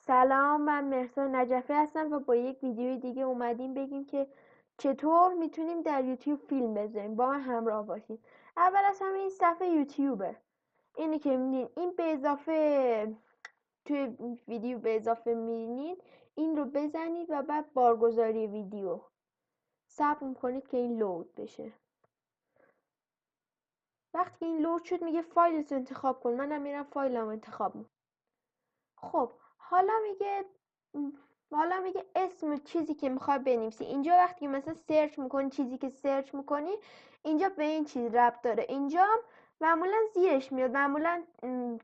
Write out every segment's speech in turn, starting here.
سلام، من مهرسا نجفی هستم و با یک ویدیوی دیگه اومدیم بگیم که چطور میتونیم در یوتیوب فیلم بذاریم. با من همراه باشید. اول از همه این صفحه یوتیوبه، اینی که میبینید این به اضافه توی ویدیو به اضافه میبینید، این رو بزنید و بعد بارگذاری ویدیو صبر میکنید که این لود بشه. وقتی که این لود شد میگه فایلت انتخاب کن. منم میرم فایلم انتخاب میکنم. خب حالا میگه اسم چیزی که میخوای بنویسی. اینجا وقتی مثلا سرچ میکنی، چیزی که سرچ میکنی اینجا به این چیز ربط داره. اینجا معمولا زیرش میاد، معمولا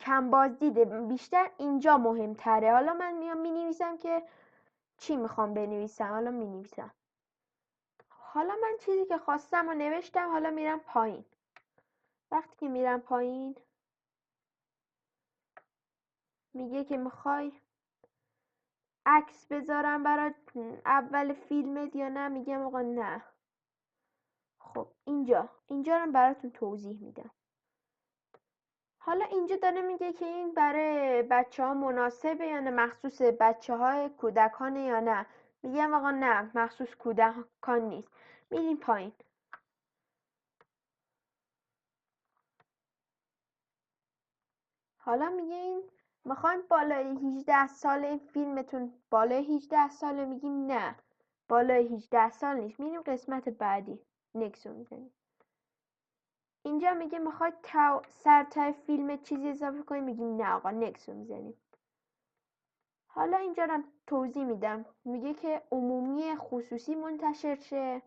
کم بازدیده، بیشتر اینجا مهمتره. حالا من میام مینویسم که چی میخوام بنویسم. حالا مینویسم، حالا من چیزی که خواستم و نوشتم. حالا میرم پایین. وقتی که میرم پایین میگه که میخوای عکس بذارم برای اول فیلمت یا نه. میگم آقا نه. خب اینجا رو براتون توضیح میدم. حالا اینجا داره میگه که این برای بچه ها مناسبه یا نه، مخصوص بچه های کودکانه یا نه. میگم آقا نه، مخصوص کودکان نیست. میریم پایین. حالا میگه این میخوایم بالای 18 ساله فیلمتون بالای 18 ساله. میگیم نه، بالای 18 سال نیست. میریم قسمت بعدی، نکسو میزنیم. اینجا میگه میخواد سرتای فیلم چیزی اضافه کنیم. میگیم نه آقا، نکسو میزنیم. حالا اینجا رو توضیح میدم. میگه که عمومی خصوصی منتشر شه.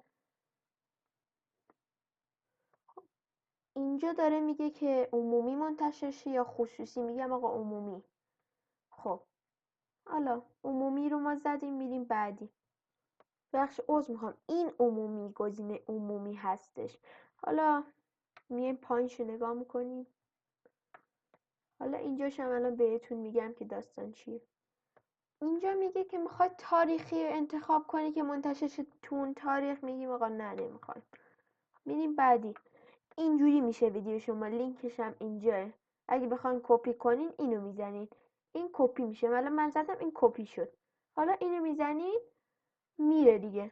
اینجا داره میگه که عمومی منتشر شه یا خصوصی. میگم آقا عمومی. خب حالا عمومی رو ما زدیم، میریم بعدی. بخش عذر میخوام، این عمومی گزینه عمومی هستش. حالا میایم پایینشو نگاه میکنیم. حالا اینجاش هم الان بهتون میگم که داستان چیه. اینجا میگه که میخواد تاریخی انتخاب کنی که منتشر شد تو اون تاریخ. میگیم آقا نه، نمیخوایم. میریم بعدی. اینجوری میشه ویدیو شما. لینکش هم اینجاه. اگه بخواین کپی کنین اینو میزنین، این کپی میشه. حالا من زدم، این کپی شد. حالا اینو میزنین میره دیگه.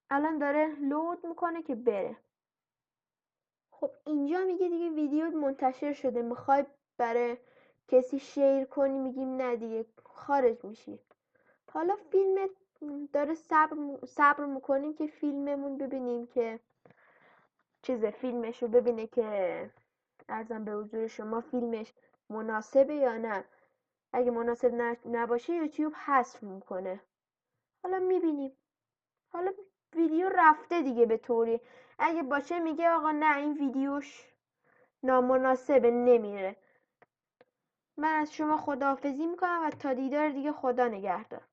الان داره لود میکنه که بره. خب اینجا میگه دیگه ویدیو منتشر شده. میخوای برای کسی شیر کنی. میگیم نه دیگه، خارج میشی. حالا فیلم داره صبر میکنیم که فیلممون ببینیم که فیلمش رو ببینه که ارزم به حضور شما فیلمش مناسبه یا نه. اگه مناسب نباشه یوتیوب حذف میکنه. حالا میبینیم. حالا ویدیو رفته دیگه به طوری. اگه باشه میگه آقا نه، این ویدیوش نامناسبه، نمیره. من از شما خداحافظی میکنم و تا دیدار دیگه. خدا نگهدار.